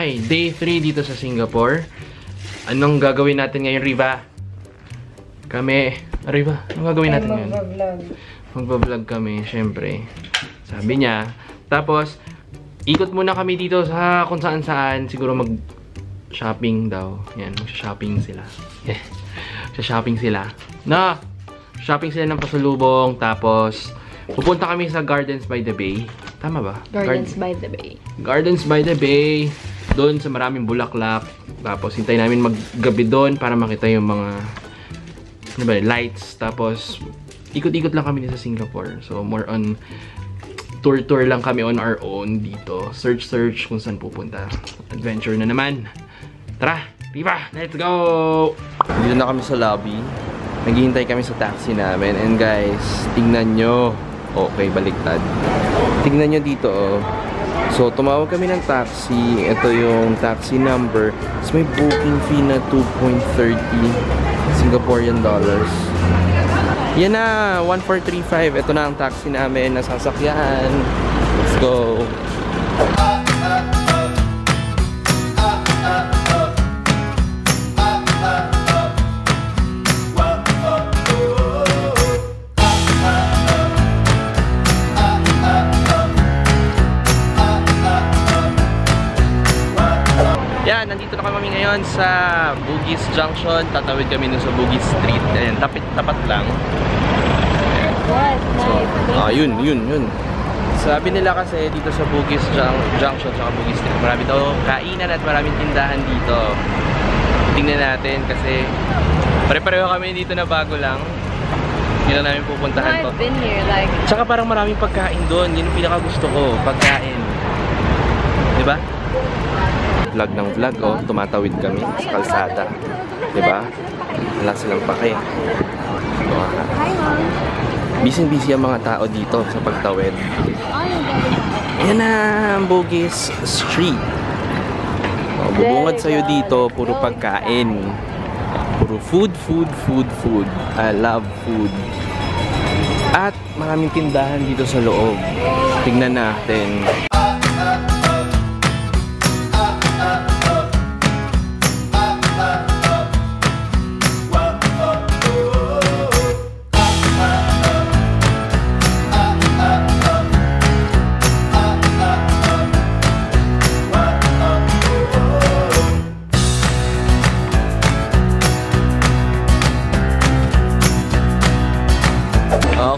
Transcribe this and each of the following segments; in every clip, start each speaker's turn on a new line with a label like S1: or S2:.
S1: Okay, day 3 dito sa Singapore. Anong gagawin natin ngayon, Riva? Riva, anong gagawin natin ngayon? Magbablog kami, syempre. Sabi niya. Tapos, ikot muna kami dito sa kung saan-saan. Siguro mag-shopping daw. Yan, mag-shopping sila. Shopping sila. Shopping sila ng pasalubong. Tapos, pupunta kami sa Gardens by the Bay. Tama ba?
S2: Gardens by the Bay.
S1: Gardens by the Bay. Doon sa maraming bulaklak. Tapos, hintayin namin maggabi doon para makita yung mga lights. Tapos, ikot-ikot lang kami sa Singapore. So, more on tour lang kami on our own dito. Search kung saan pupunta. Adventure na naman. Tara! Riva! Let's go! Dito na kami sa lobby. Naghihintay kami sa taxi namin. And guys, tingnan nyo. Okay, baliktad. Tingnan nyo dito, oh. So, tumawag kami ng taxi. Ito yung taxi number. So, may booking fee na 2.30 Singaporean dollars. Yan na, 1435. Ito na ang taxi namin, nasasakyan. Let's go. Yan, nandito na kami ngayon sa Bugis Junction. Tatawid kami nun sa Bugis Street. Ayan, tapat lang. So, yun. Sabi nila kasi dito sa Bugis Junction at Bugis Street, marami daw kainan at maraming tindahan dito. Tingnan natin kasi pare-pareho kami dito na bago lang. Yun na namin pupuntahan to.
S2: I've been here, like...
S1: Tsaka parang maraming pagkain doon. Yun yung pinaka gusto ko, pagkain. Diba? Vlog ng vlog, oh. Tumatawid kami sa kalsada. Diba? Wala silang pake. Busy-busy ang mga tao dito sa pagtawid. Yan na ang Bugis Street. Oh, bubungad sa'yo dito, puro pagkain. Puro food. I love food. At maraming tindahan dito sa loob. Tingnan natin.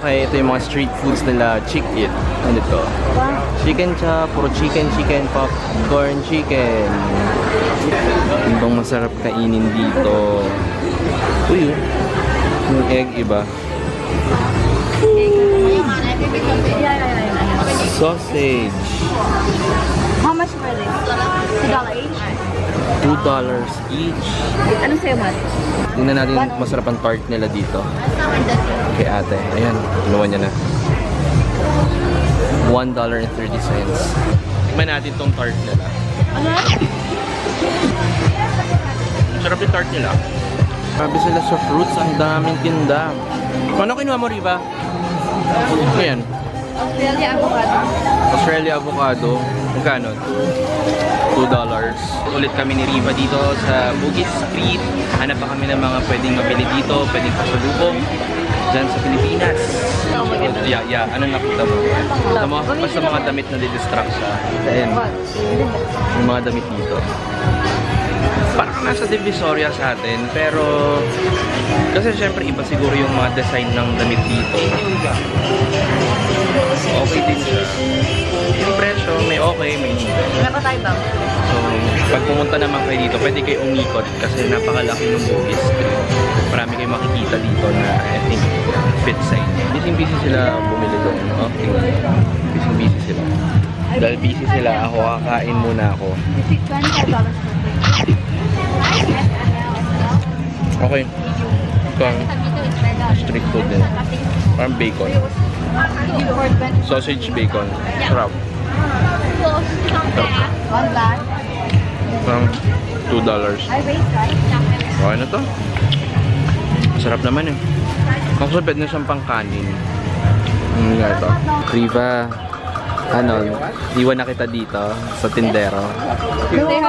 S1: Okay, ito yung mga street foods nila, Chick It. Ano ito? Chicken chop, puro chicken, popcorn chicken. Ibang masarap kainin dito. Uy, yung egg iba. Sausage.
S2: How much for this? $2 each?
S1: $2 each.
S2: Ano sa'yo, Mat?
S1: Tingnan natin masarap ang tart nila dito. Kay ate. Ayan, kinuha niya na. $1.30. Tingnan natin tong tart nila. Sarap yung tart nila. Sabi sila sa fruits, ang daming tinda. Ano kinuha mo, Riva? Ayan. Australia avocado. Magkano? $2. Ulit kami ni Riva dito sa Bugis Street. Hanap pa kami ng mga pwedeng mabili dito, pwedeng pasalubong dyan sa Pilipinas. Yeah. Anong nakita mo? Basta mga damit na didistract siya. Ayan. Yung mga damit dito. Parang nasa Divisoria sa atin, pero kasi syempre iba siguro yung mga design ng damit dito. Okay din siya. Yung presyo, may okay, may hindi. So, pag pumunta naman kayo dito, pwede kayo umikot kasi napakalaki ng Bugis Street. Marami kayong makikita dito na I think fit sa inyo. Busy sila bumili doon. Okay. Busy sila. Dahil busy sila, ako kakain muna ako. Okay. Ito ang street food din. Parang bacon. Sausage bacon. Sarap. Parang $2. Okay na to. Sarap naman eh. Ang sabit na siyang pangkanin. Nga ito. Riva, Ano, iwan na kita dito sa tindero.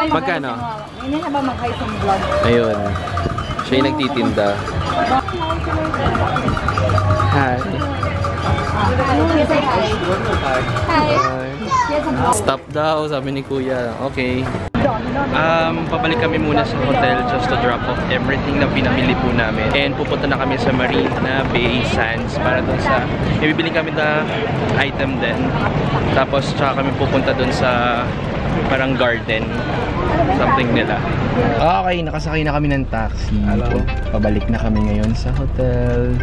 S1: Magkano?
S2: Hindi na ba mag-hi sa vlog?
S1: Ayun. Siya yung nagtitinda. Hi.
S2: Hi.
S1: Stop daw, sabi ni Kuya. Okay. Pabalik kami muna sa hotel just to drop off everything na pinamili po namin. And pupunta na kami sa Marina Bay Sands para dun sa... Ibibili kami na item din. Tapos tsaka kami pupunta dun sa parang garden. Something nila. Okay, nakasakay na kami ng taxi. Pabalik na kami ngayon sa hotel.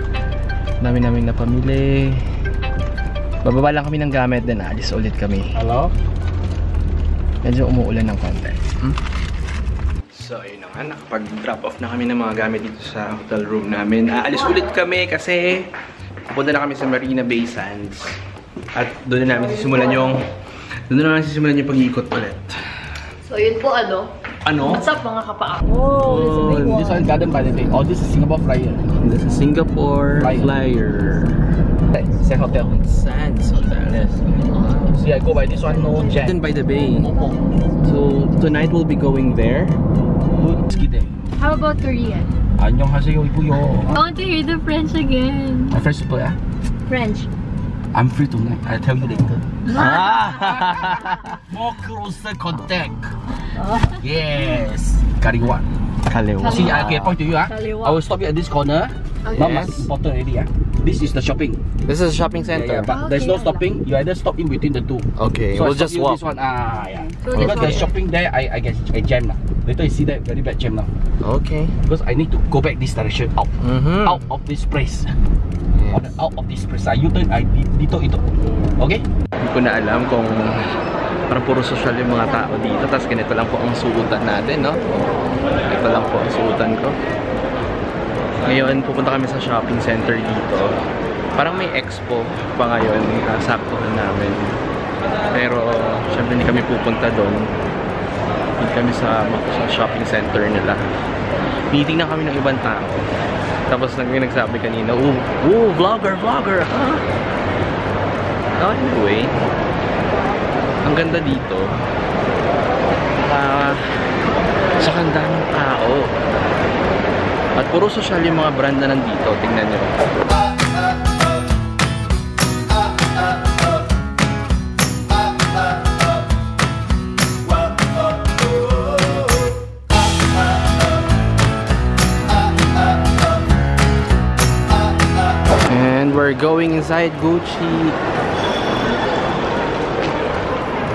S1: Dami namin napamili. Bababa lang kami ng gamit, then alis ulit kami. Hello? Medyo umuulan ng konti. So, ayun na nga. Nakapag-drop off na kami ng mga gamit dito sa hotel room namin. Aalis ulit kami kasi pupunta na kami sa Marina Bay Sands. At doon na namin sisimulan yung pag-iikot ulit.
S2: So, yun po ano?
S1: Ano?
S2: What's up mga kapaa?
S3: This one Garden by the Bay. Oh, this is Singapore Flyer.
S1: This is Singapore Flyer.
S3: Sand Hotel.
S1: Sands Hotel.
S3: Yes. See, I go by this one, no jet.
S1: Garden by the Bay. So, tonight we'll be going there.
S3: Skide.
S2: How about Korean?
S3: 안녕하세요, 이쁘요.
S2: I want to hear the French again.
S3: My first people, yeah?
S2: French.
S3: I'm free tonight. I'll tell you later. More close contact. Yes. Kaliwa.
S1: Kaliwa.
S3: See, I can point to you.
S2: Kaliwa.
S3: I will stop you at this corner.
S2: Okay.
S3: Not much important already. This is the shopping.
S1: This is a shopping center.
S3: But there's no stopping. You either stop in between the two.
S1: Okay,
S3: So
S1: we'll
S3: I stop
S1: just
S3: you
S1: walk.
S3: This one, yeah.
S2: So
S3: Because
S2: this
S3: the shopping there, I guess I jam now. Later you see that very bad jam now.
S1: Okay.
S3: Because I need to go back this direction out, out of this place.
S1: Yes.
S3: Out of this place. I U-turn, I dito ito. Okay?
S1: Hindi ko na alam kung parang puro social yung mga tao dito. Tapos ganito lang po ang suotan natin, no? Ito lang po ang suotan ko. Ngayon, pupunta kami sa shopping center dito. Parang may expo pa ngayon. Saktuhan namin. Pero, syempre hindi kami pupunta doon. Hindi kami sa shopping center nila. Meeting na kami ng ibang tao. Tapos nagsabi kanina, vlogger! Huh? Anyway, ang ganda dito. Saka ang daming tao. At puro social yung mga brand na nandito. Tingnan nyo. And we're going inside Gucci.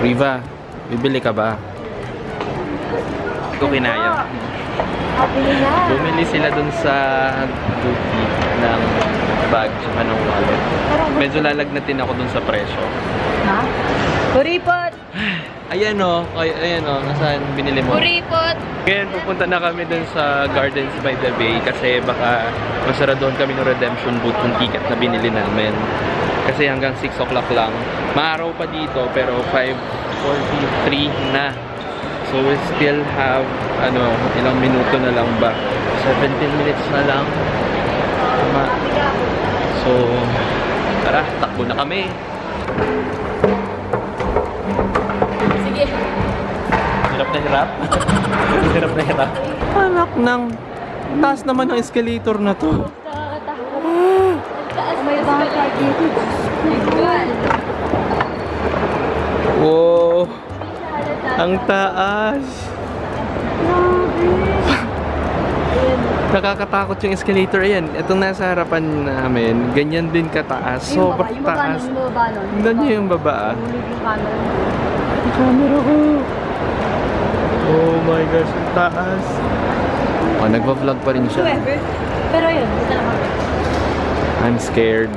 S1: Riva, bibili ka ba? Hindi ko kinaya. Bumili sila dun sa Gucci ng bag tsaka ng wallet. Medyo lalagnatin ako dun sa presyo.
S2: Ha? Kuripot!
S1: Ayan o, nasaan binili mo?
S2: Kuripot!
S1: Ngayon pupunta na kami dun sa Gardens by the Bay kasi baka masara doon kami ng redemption booth ng ticket na binili namin. Kasi hanggang 6 o'clock lang. Maaraw pa dito pero 5:43 na. So we still have, ilang minuto na lang ba? 17 minutes na lang. Tama. So, tara, takbo na kami.
S2: Sige.
S1: Hirap na hirap? Hirap na hirap? Anak ng taas naman ng escalator na to.
S2: May bangka dito.
S1: Wow! Ang taas! Nakakatakot yung escalator. Ayan, itong nasa harapan namin, ganyan din kataas. Sobrang taas. Tingnan nyo yung baba. Yung camera ko. Oh my gosh, ang taas. Oh, nagpa-vlog pa rin siya.
S2: Pero yun, dito naman.
S1: I'm scared.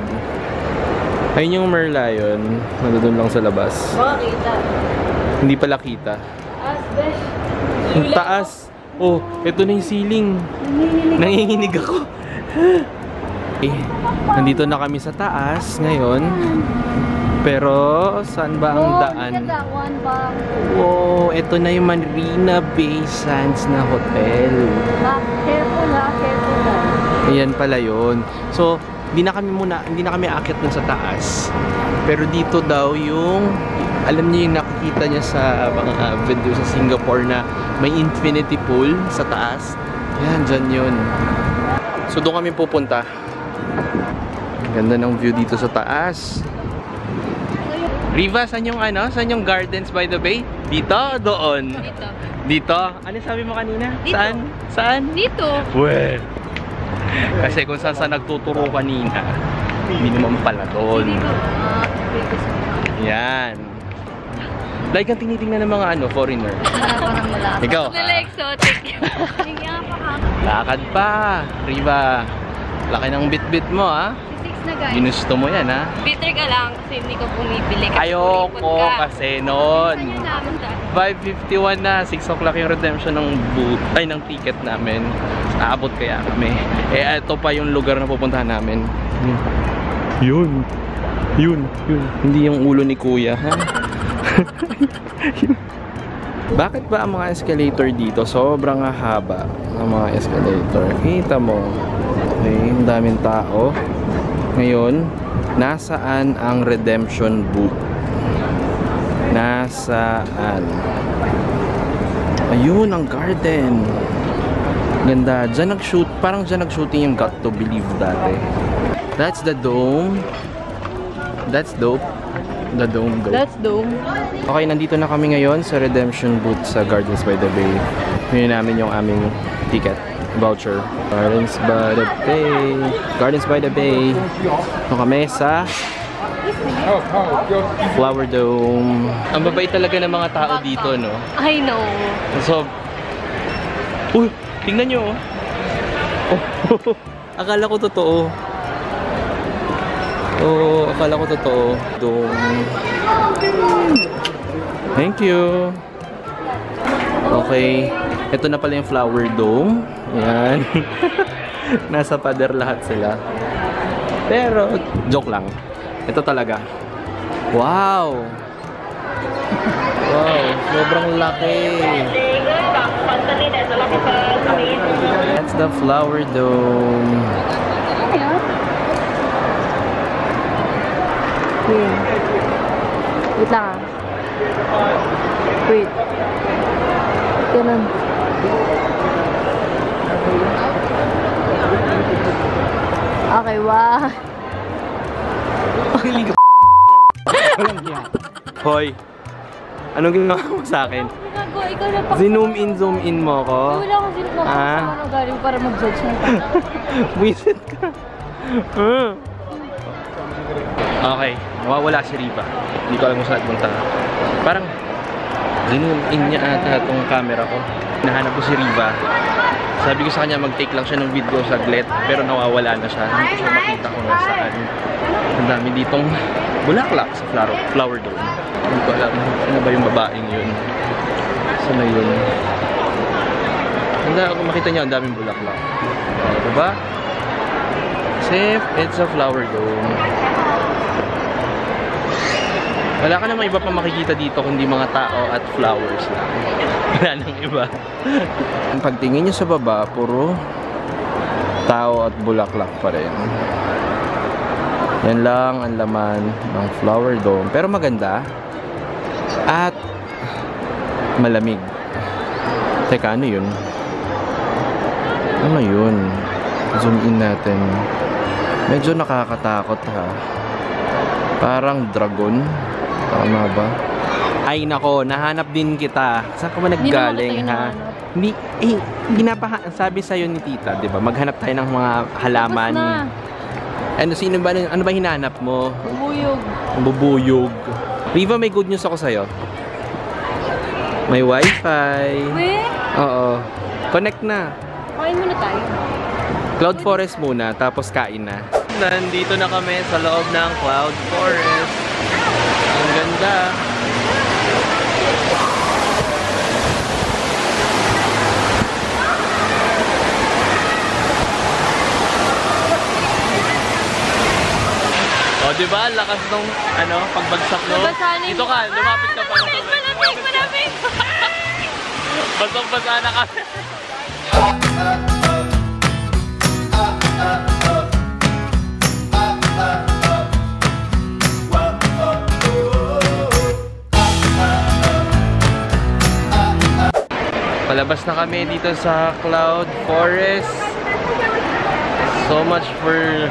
S1: Ayun yung Merlion. Nandun lang sa labas.
S2: Baka kita.
S1: Hindi pala kita.
S2: Besh.
S1: Ang taas. Oh, ito na yung ceiling. Nanginginig ako. Nandito na kami sa taas ngayon. Pero, saan ba ang daan? Wow, ito na yung Marina Bay Sands na hotel.
S2: Careful ha, careful ha.
S1: Ayan pala yun. So, hindi na kami aakyat dun sa taas. Pero dito daw yung, alam niyo yung nakikita niya sa mga video sa Singapore na may infinity pool sa taas. Yan, dyan yun. So doon kami pupunta. Ganda ng view dito sa taas. Riva, saan yung Saan yung Gardens by the Bay? Dito o doon?
S2: Dito.
S1: Dito? Ano sabi mo kanina?
S2: Dito.
S1: Saan? Saan?
S2: Dito.
S1: Well, kasi kung saan nagtuturo kanina, hindi naman pala doon. Yan. Like ang tinitingnan ng mga foreigner.
S2: Parang malaki.
S1: Ikaw,
S2: Lala exotic. Hingyan pa ka.
S1: lakad pa, Riva. Laki ng bit-bit mo, ha?
S2: Six na guys.
S1: Ginusto mo yan, ha?
S2: Bitter ka lang kasi hindi ko bumibili. Kasi
S1: Ayoko
S2: kuripot ka.
S1: kasi noon.
S2: Saan yung namin dahil?
S1: 5:51 na, 6 o'clock yung redemption ng ng ticket namin. Aabot kaya kami. Ito pa yung lugar na pupuntahan namin. Yun. Hindi yung ulo ni Kuya, ha? Bakit ba ang mga escalator dito sobrang haba ng mga escalator? Kita mo. Okay, ang daming tao. Ngayon, nasaan ang redemption booth? Nasaan? Ayun, ang garden. Ganda. Diyan nag-shoot. Parang diyan nag-shooting yung Got to Believe dati. That's the dome. That's dope. The dome, dope.
S2: That's dome.
S1: Okay, nandito na kami ngayon sa redemption booth sa Gardens by the Bay. Kunin namin yung aming ticket. Voucher. Gardens by the Bay. Gardens by the Bay. Ito kami sa Flower Dome. Ang babait talaga ng mga tao dito, no?
S2: I know.
S1: So, tingnan nyo. Akala ko totoo. Akala ko totoo. Dome. Thank you. Okay. Ito na pala yung Flower Dome. Yan. Nasa pader lahat sila. Pero, joke lang. Ito talaga. Wow! Wow, sobrang laki. That's the Flower Dome.
S2: Wait lang Wait. Ganun. Okay, wow.
S1: Hoy, anong ginawa mo sa akin?
S2: Ikaw na pa.
S1: Zoom in mo ko.
S2: Wala akong sinip na kung galing para mag-judge ng tao.
S1: Wisit ka. Okay, nawawala si Riva. Hindi ko alam kung saan punta. Parang zoom in niya ata itong camera ko. Nahanap ko si Riva. Sabi ko sa kanya mag-take lang siya ng video saglit, pero nawawala na siya. Hindi ko siya makita kung nasaan. Ang dami ditong bulaklak sa flower dome. Hindi ko alam. Ano ba yung babaeng yun? Saan na yun? Kung makita niya, ang daming bulaklak. Diba? Safe, it's a flower dome. Wala ka namang iba pa makikita dito kundi mga tao at flowers lang. Wala nang iba. Pagtingin nyo sa baba, puro tao at bulaklak pa rin. Yan lang ang laman ng flower dome. Pero maganda. At malamig. Teka, ano yun? Ano yun? Zoom in natin. Medyo nakakatakot, ha. Parang dragon. Tama ba? Ay nako, nahanap din kita. Saan ka ba naggaling, ha? Hindi, sabi sa'yo ni tita, di ba? Maghanap tayo ng mga halaman. Ano ba hinahanap mo?
S2: Bubuyog.
S1: Bubuyog. Riva, may good news ako sa'yo. May wifi.
S2: Weh?
S1: Oo. Connect na.
S2: Kain muna tayo.
S1: Cloud Forest muna, tapos kain na. Nandito na kami sa loob ng Cloud Forest. Ang ganda. O, diba? Lakas nung, pagbagsak no? Dito ka, lumapit ka pa.
S2: Malapit!
S1: Basang-basa na kami. Labas na kami dito sa Cloud Forest. So much for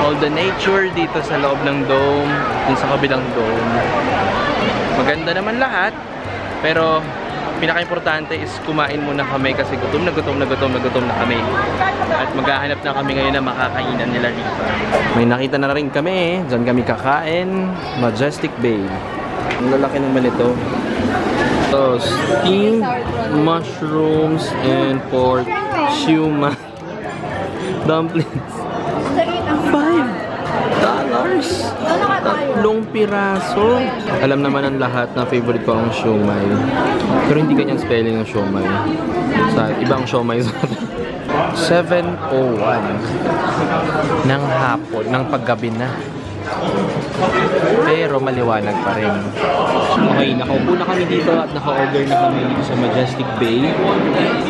S1: all the nature dito sa loob ng dome, dito sa kabilang dome. Maganda naman lahat, pero pinaka-importante is kumain muna kami kasi gutom na kami. At maghahanap na kami ngayon na makakainan nila dito. May nakita na rin kami, dyan kami kakain, Majestic Bay. Ang lalaki naman ito. So, steamed mushrooms and pork siumai dumplings. $5. Tatlong piraso. Alam naman ng lahat na favorite ko ang siumai. Pero hindi ganyang spelling ng siumai. Sa ibang siumai sa 7:01 ng hapon, ng paggabi na. Pero maliwanag pa rin. Okay, nakaupo na kami dito at naka-order na kami dito sa Majestic Bay.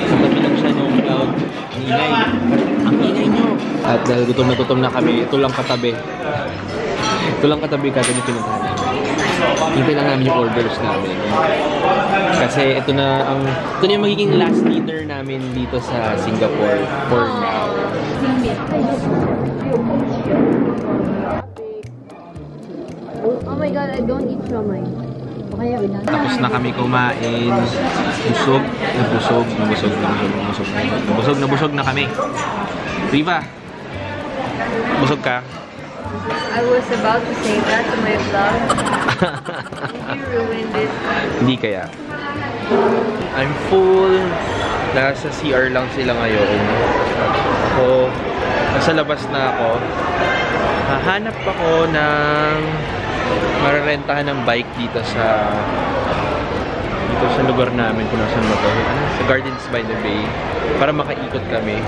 S1: Sa tabi lang siya ng Cloud. Ang ingay. Ang ingay nyo. At dahil gutom na kami, ito lang katabi. Ito lang katabi kasi yung pinuntahan namin. Hintay lang namin yung orders namin. Kasi ito na yung magiging last dinner namin dito sa Singapore for now.
S2: Oh my god, I don't eat siomai. Okay,
S1: Tapos na kami kumain. Busog na kami. Riva, busog ka?
S2: I was about to say that to my vlog. You ruined it.
S1: Hindi kaya. I'm full. Nasa CR lang sila ngayon. Ako, nasa labas na ako. Hahanap ako ng mararentahan ng bike dito sa lugar namin kung nasan ba to. Sa Gardens by the Bay. Para makaikot kami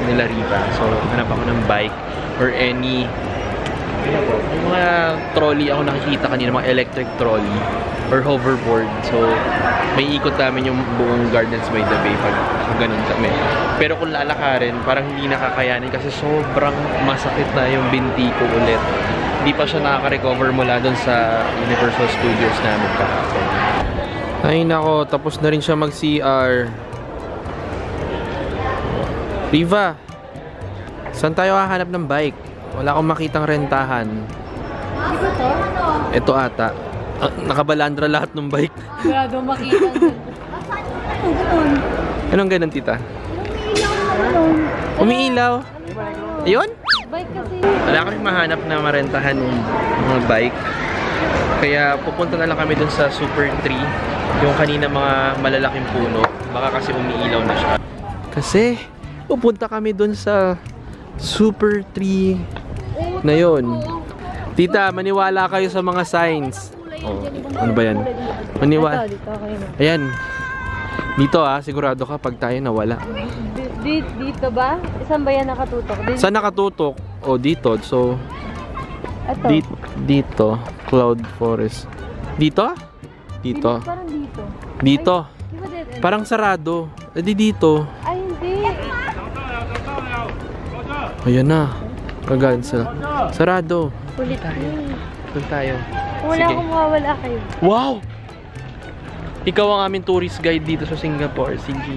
S1: nila Riva. So, hanap ako ng bike or any mga trolley ako nakikita kanina, mga electric trolley or hoverboard. So, may ikot namin yung buong Gardens by the Bay pag ganun kami. Pero kung lalakarin, parang hindi nakakayanin kasi sobrang masakit na yung binti ko ulit. Hindi pa siya nakaka-recover mula dun sa Universal Studios namin kahapon. Ay nako, tapos na rin siya mag-CR. Riva, saan tayo hahanap ng bike? Wala akong makitang rentahan. Ito ata. Nakabalandra lahat ng bike.
S2: Grado makita.
S1: Anong ganun, tita? Umiilaw. Ayun?
S2: Bike kasi.
S1: Wala kami mahanap na marentahan ng mga bike. Kaya pupunta na lang kami dun sa Super Tree. Yung kanina mga malalaking puno. Baka kasi umiilaw na siya. Kasi pupunta kami dun sa Super Tree na yun. Tita, maniwala kayo sa mga signs. Oh, ano ba yan? Maniwala. Ayan. Dito sigurado ka pag tayo nawala.
S2: Dito ba? Saan ba yan nakatutok?
S1: Saan nakatutok? O dito. So,
S2: ito.
S1: Dito. Cloud Forest. Dito? Dito.
S2: Parang dito.
S1: Dito.
S2: Ay,
S1: parang sarado. Dito.
S2: Ay, hindi.
S1: Ayan na. Kagad sa sarado.
S2: Kulit tayo.
S1: Doon tayo.
S2: Wala akong mawawala kayo.
S1: Wow! Ikaw ang aming tourist guide dito sa Singapore. Sige.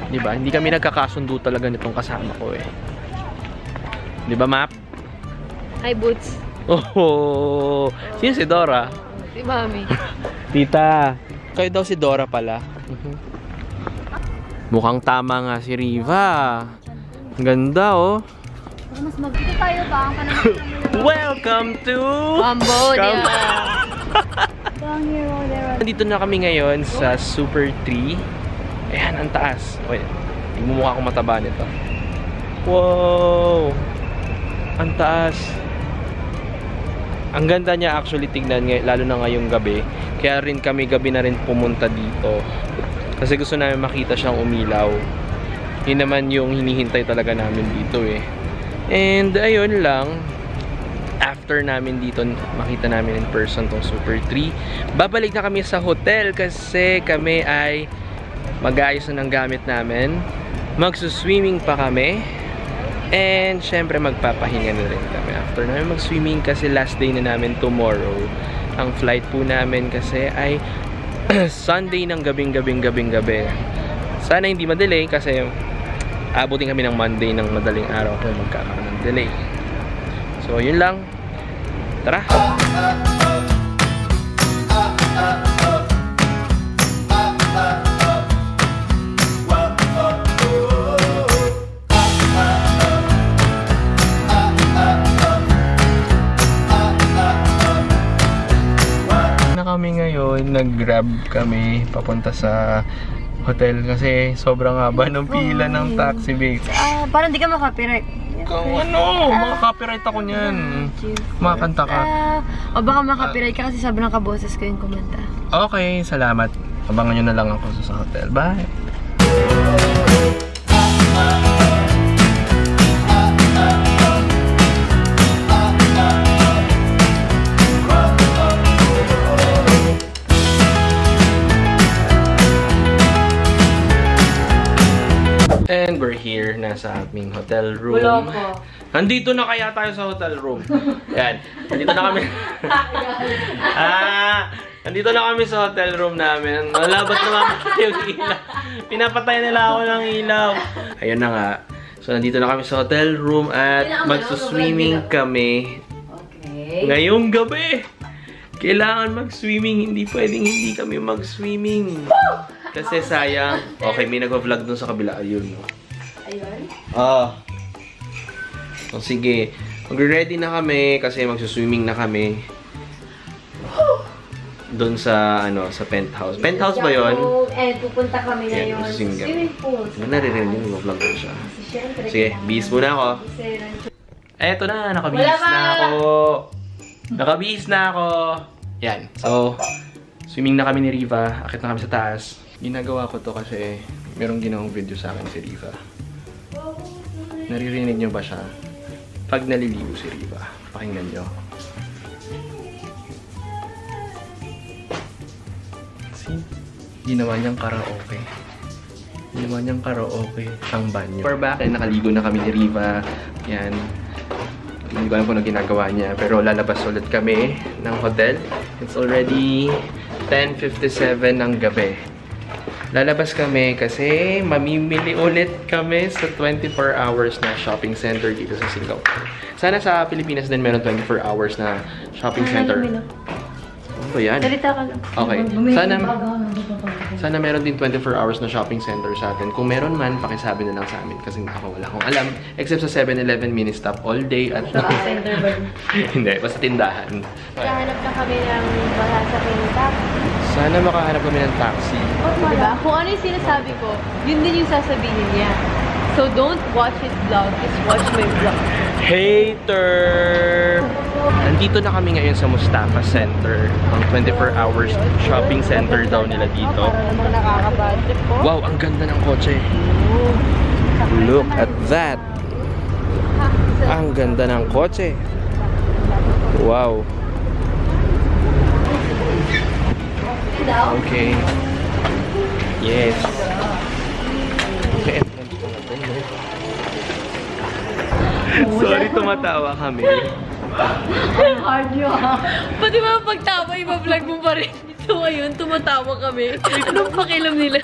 S1: Diba? Hindi kami nagkakasundo talaga nitong kasama ko eh. Diba, Map?
S2: Hi, Boots.
S1: Oh! Sino si Dora?
S2: Si Mami.
S1: Tita, kayo daw si Dora pala. Mukhang tama nga si Riva. Ang ganda oh.
S2: Mas dito tayo ba? Ang panahon.
S1: Welcome to
S2: Cambodia.
S1: Nandito na kami ngayon sa Super Tree. Ayan, ang taas. Wait, mumukha akong mataba nito. Wow! Ang taas. Ang ganda niya actually tignan, lalo na ngayong gabi. Kaya rin kami gabi na rin pumunta dito. Kasi gusto namin makita siyang umilaw. Yun naman yung hinihintay talaga namin dito eh. And ayun lang. After namin dito makita namin in person tong Super Tree, babalik na kami sa hotel kasi kami ay mag-aayos na ng gamit namin. Magsuswimming pa kami. And syempre magpapahinga na rin kami after namin mag-swimming kasi last day na namin tomorrow. Ang flight po namin kasi ay Sunday ng gabi. Sana hindi madelay kasi abutin kami ng Monday ng madaling araw kung magkakaroon ng delay. So, yun lang. Tara! Kami ngayon, nag-grab kami papunta sa hotel kasi sobrang haba ng pila ng taxi, babe.
S2: Parang di ka makapiright.
S1: Kung ano, makaka-copyright ako niyan. Makakanta ka.
S2: O baka makapiright ka kasi sobrang kaboses ko yung kumanta.
S1: Okay, salamat. Abangan nyo na lang ako sa hotel. Bye! And we're here, nasa aming hotel room. Nandito na kaya tayo sa hotel room. Yan. Nandito na kami. Nandito na kami sa hotel room namin. Nalabat naman yung ilaw. Pinapatay nila ako ng ilaw. Ayun na nga. So, nandito na kami sa hotel room at magsuswimming kami. Ngayong gabi. Kailangan mag-swimming. Hindi pwedeng hindi kami mag-swimming. Kasi sayang. Okay, may nag-vlog dun sa kabila. Ayun.
S2: Ayun?
S1: So, sige. Mag-ready na kami kasi magsuswimming na kami. Doon sa, sa penthouse. Penthouse ba yun?
S2: And pupunta kami ngayon sa swimming pool.
S1: Naririnig yung vlog ko siya. Sige, bihis muna ako. Eto na, nakabihis na ako. Nakabihis na ako. Yan. So, swimming na kami ni Riva. Akit na kami sa taas. Ginagawa ko to kasi merong ginawang video sa akin si Riva. Naririnig nyo ba siya? Pag naliligo si Riva, pakinggan nyo. See? Ginawa niyang karaoke. Ginawa niyang karaoke ang banyo. We're back and nakaligo na kami ni Riva. Yan. Hindi ko alam kung ano ginagawa niya. Pero lalabas ulit kami ng hotel. It's already 10:57 ng gabi. Lalabas kami kasi mamimili ulit kami sa 24 hours na shopping center dito sa Singapore. Sana sa Pilipinas din meron 24 hours na shopping center. Ano ba yan?
S2: Salita ka lang.
S1: Okay. Sana meron din 24 hours na shopping center sa atin. Kung meron man, pakisabi na lang sa amin kasi ako wala akong alam. Except sa 7-Eleven mini stop all day at
S2: Shopping center ba?
S1: Hindi, basta tindahan.
S2: Makahanap na kami ng masasakyan ng taxi.
S1: Sana makahanap kami ng taxi.
S2: Diba? Kung ano yung sinasabi ko, yun din yung sasabihin niya. So don't watch his vlog, just watch my vlog.
S1: Hater! Nandito na kami ngayon sa Mustafa Center. Ang 24 hours shopping center daw nila dito. Wow, ang ganda ng kotse. Look at that. Ang ganda ng kotse. Wow. Okay. Yes. Okay. Sorry, tumatawa kami.
S2: Hard yun ha. Pati ba pagtawa, iba-vlog mo pa rin. So ayun, tumatawa kami. Anong pakialam nila?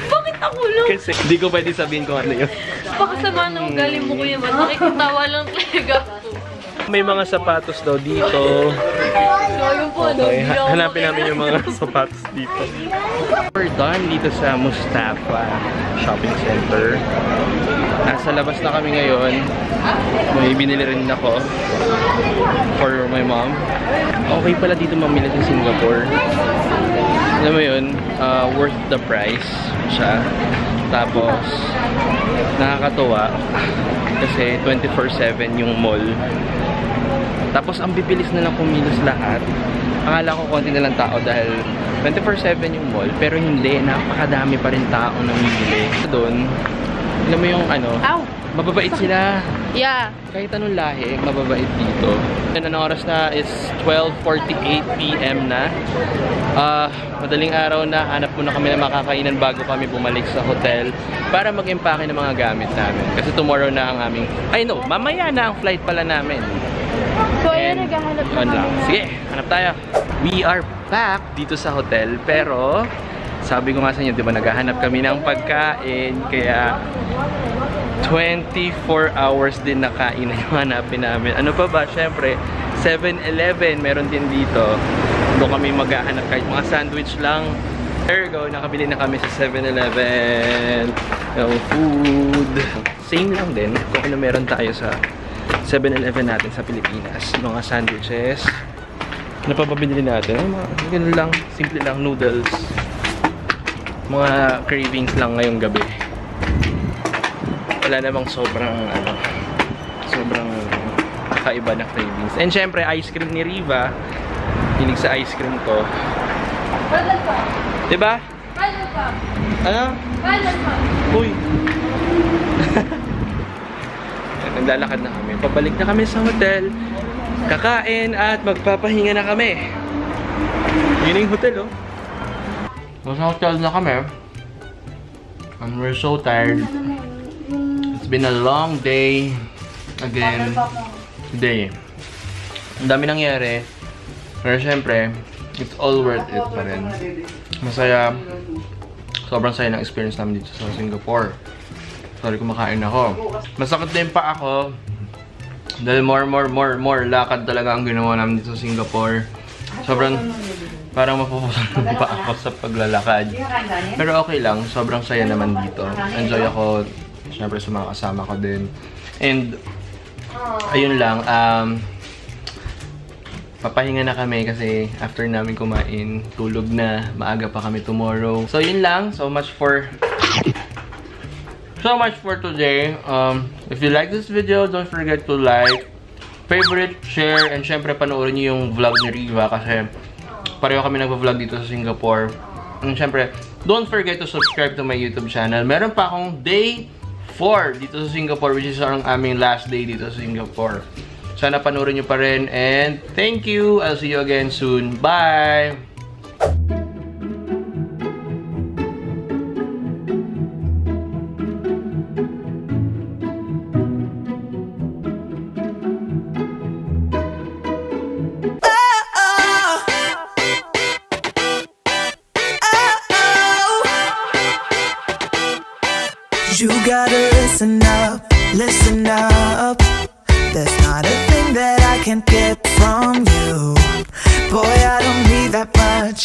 S2: Bakit ako lang?
S1: Kasi hindi ko pwede sabihin kung ano yun.
S2: Pakasama ng ugali mo kuya man. Nakikitawa lang talaga.
S1: May mga sapatos daw dito.
S2: So yun po,
S1: Okay, hanapin namin yung mga sapatos dito. We're done dito sa Mustafa Shopping Center. Nasa labas na kami ngayon. May binili rin ako for my mom. Okay pala dito mamili sa Singapore. Alam mo yun, worth the price siya. Tapos, nakakatuwa kasi 24/7 yung mall. Tapos, ang bibilis na lang kumilos lahat. Akala ko konti na lang tao dahil 24/7 yung mall. Pero hindi, napakadami pa rin tao namimili. Doon, alam mo yung mababait sila.
S2: Yeah.
S1: Kahit anong lahi, mababait dito. And ang oras na is 12:48 PM na. Madaling araw na, hanap muna kami ng makakainan bago kami bumalik sa hotel para mag-impake ng mga gamit namin. Kasi tomorrow na ang aming, mamaya na ang flight pala namin.
S2: So, ayun, naghahanap na
S1: Yun
S2: kami
S1: lang.
S2: na.
S1: Sige, hanap tayo. We are back dito sa hotel, pero sabi ko nga sa inyo, di ba, naghahanap kami ng pagkain, kaya 24 hours din na kain na yung hanapin namin. Ano pa ba? Syempre, 7-Eleven meron din dito. Doon kami maghahanap kahit mga sandwich lang. There you go, nakabili na kami sa 7-Eleven ng food. Same lang din kung ano meron tayo sa 7-Eleven natin sa Pilipinas. Mga sandwiches. Ano pa babili natin? Ganun lang, simple lang, noodles. Mga cravings lang ngayong gabi. Wala namang sobrang kakaiba na cravings. And syempre, ice cream ni Riva. Hilig sa ice cream to.
S2: Balad pa.
S1: Diba?
S2: Balad pa.
S1: Ano?
S2: Balad pa.
S1: Uy! Naglalakad na kami. Pabalik na kami sa hotel. Kakain at magpapahinga na kami. Yun yung hotel, oh. Nasa hotel na kami. And we're so tired. It's been a long day. Again. Today. Ang dami nangyari. Pero syempre, it's all worth it pa rin. Masaya. Sobrang saya ng experience namin dito sa Singapore. Sorry, kumakain ako. Masakit din pa ako. Dahil more lakad talaga ang ginawa namin dito sa Singapore. Sobrang parang mapupusan pa ako sa paglalakad. Pero okay lang. Sobrang saya naman dito. Enjoy ako. Siyempre sa mga kasama ko din. And ayun lang. Papahinga na kami kasi after namin kumain, tulog na. Maaga pa kami tomorrow. So yun lang. So much for today. If you like this video, don't forget to like, favorite, share, and syempre panoorin niyo yung vlog ni Riva kasi pareho kami nagvo-vlog dito sa Singapore. And syempre, don't forget to subscribe to my YouTube channel. Meron pa akong day 4 dito sa Singapore, which is ang aming last day dito sa Singapore. Sana panoorin niyo pa rin, and thank you. I'll see you again soon. Bye!
S4: You gotta listen up. There's not a thing that I can't get from you. Boy, I don't need that much.